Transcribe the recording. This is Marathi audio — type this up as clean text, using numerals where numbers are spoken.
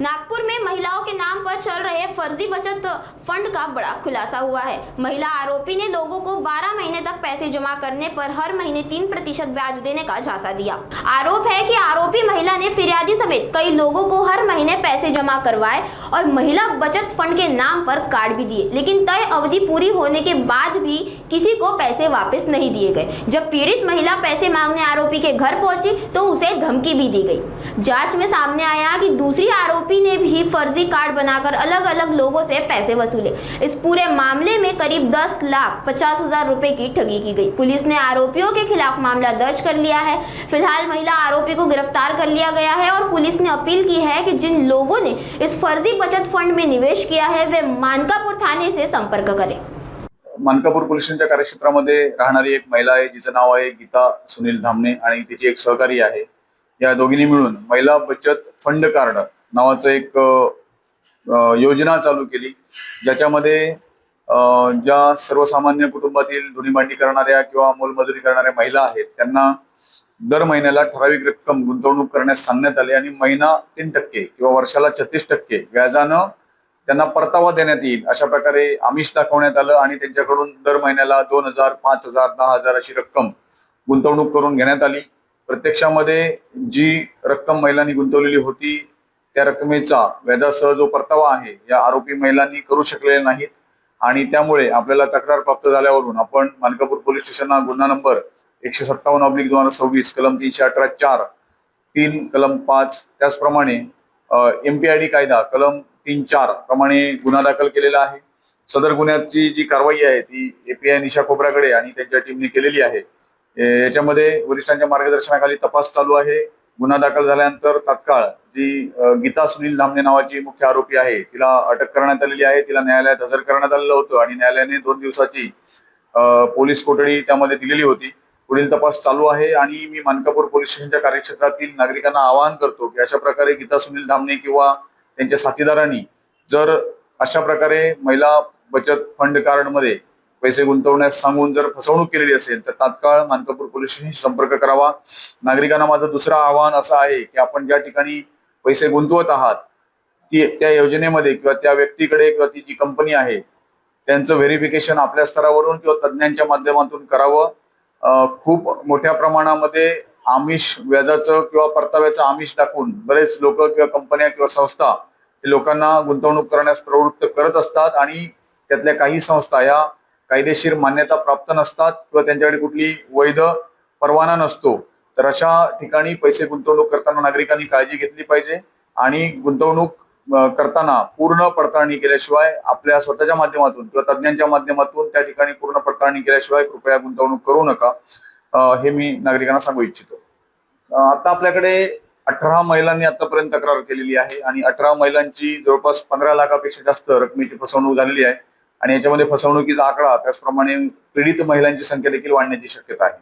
नागपुर में महिलाओं के नाम पर चल रहे फर्जी बचत फंड का बड़ा खुलासा हुआ है। महिला आरोपी ने लोगों को 12 महीने तक पैसे जमा करने पर हर महीने 3% ब्याज देने का झांसा दिया। आरोप है कि आरोपी महिला ने फिरियादी समेत कई लोगों को हर महीने पैसे जमा करवाए और महिला बचत फंड के नाम पर कार्ड भी दिए, लेकिन तय अवधि पूरी होने के बाद भी किसी को पैसे वापस नहीं दिए गए। जब पीड़ित महिला पैसे मांगने आरोपी के घर पहुंची तो उसे धमकी भी दी गई। जांच में सामने आया कि दूसरी आरोपी ने भी फर्जी कार्ड बनाकर अलग अलग लोगों से पैसे वसूले। इस पूरे मामले में करीब 10,50,000 रुपए की ठगी की गई। पुलिस ने आरोपियों के खिलाफ मामला दर्ज कर लिया है। फिलहाल महिला आरोपी को गिरफ्तार कर लिया गया है और पुलिस ने अपील की है कि जिन लोगों ने इस फर्जी बचत फंड में निवेश किया है वे मानकापूर थाने से संपर्क करें। मानकापूर पोलीस स्टेशनच्या कार्यक्षेत्रामध्ये राहणारी एक महिला आहे जिचं नाव आहे गीता सुनील धामणे आणि तिची एक सहकारी आहे। या दोघींनी मिळून महिला बचत फंड कार्ड नावाचं एक योजना चालू केली, ज्याच्यामध्ये ज्या सर्वसामान्य कुटुंबातील धुनीभांडी करणाऱ्या किंवा मोलमजुरी करणाऱ्या महिला आहेत त्यांना दर महिन्याला ठराविक रक्कम गुंतवणूक करण्यास सांगण्यात आले आणि महिना 3% किंवा वर्षाला 36% व्याजानं त्यांना परतावा देण्यात येईल अशा प्रकारे आमिष दाखवण्यात आलं आणि त्यांच्याकडून दर महिन्याला 2,000, 5,000, 10,000 अशी रक्कम गुंतवणूक करून घेण्यात आली। प्रत्यक्षामध्ये जी रक्कम महिलांनी गुंतवलेली होती त्या रकमेचा व्याजासह जो परतावा आहे या आरोपी महिलांनी करू शकलेले नाहीत आणि त्यामुळे आपल्याला तक्रार प्राप्त झाल्यावरून आपण मानकापूर पोलीस स्टेशनला गुन्हा नंबर 157/2026 कलम 318(4) 3 कलम 5 त्याचप्रमाणे MPID कायदा कलम 3(4) प्रमाणे गुन्हा दाखल केलेला आहे। सदर गुन्ह्याची जी कारवाई आहे ती API निशा खोबरागडे आणि त्यांच्या टीमने केलेली आहे। याच्यामध्ये वरिष्ठांच्या मार्गदर्शनाखाली तपास चालू आहे। गुन्हा दाखल झाल्यानंतर तात्काळ जी गीता सुनील धामणे नावाची मुख्य आरोपी आहे तिला अटक करण्यात आलेली आहे। तिला न्यायालयात हजर करण्यात आलेलं होतं आणि न्यायालयाने 2 दिवसाची पोलीस कोठडी त्यामध्ये दिलेली होती। पुढील तपास चालू आहे आणि मी मानकापूर पोलीस स्टेशनच्या कार्यक्षेत्रातील नागरिकांना आवाहन करतो की अशा प्रकारे गीता सुनील धामणे किंवा त्यांच्या साथीदारांनी जर अशा प्रकारे महिला बचत फंड कार्ड मध्ये पैसे गुंतवण्यास सांगून जर फसवणूक केलेली असेल तर तात्काळ मानकापूर पोलीस स्टेशनशी संपर्क करावा। नागरिकांना माझं दुसरं आवाहन असं आहे की आपण ज्या ठिकाणी पैसे गुंतवत आहात त्या योजनेमध्ये किंवा त्या व्यक्तीकडे किंवा ती जी कंपनी आहे त्यांचं व्हेरिफिकेशन आपल्या स्तरावरून किंवा तज्ञांच्या माध्यमातून करावं। खूप मोठ्या प्रमाणामध्ये आमिष व्याजाचं किंवा परताव्याचं आमिष दाखवून बरेच लोक किंवा कंपन्या किंवा संस्था लोकांना गुंतवणूक करण्यास प्रवृत्त करत असतात आणि त्यातल्या काही संस्था या कायदेशीर मान्यता प्राप्त नसतात किंवा त्यांच्याकडे कुठली वैध परवाना नसतो। तर अशा ठिकाणी पैसे गुंतवणूक करताना नागरिकांनी काळजी घेतली पाहिजे आणि गुंतवणूक करताना पूर्ण पडताळणी केल्याशिवाय आपल्या स्वतःच्या माध्यमातून किंवा तज्ञांच्या माध्यमातून त्या ठिकाणी पूर्ण पडताळणी केल्याशिवाय कृपया गुंतवणूक करू नका, हे मी नागरिकांना सांगू इच्छितो। आता आपल्याकडे 18 महिलांनी आतापर्यंत तक्रार केलेली आहे आणि 18 महिलांची जवळपास 15 लाखापेक्षा जास्त रकमेची फसवणूक झालेली आहे आणि याच्यामध्ये फसवणुकीचा आकडा त्याचप्रमाणे पीडित महिलांची संख्या देखील वाढण्याची शक्यता आहे।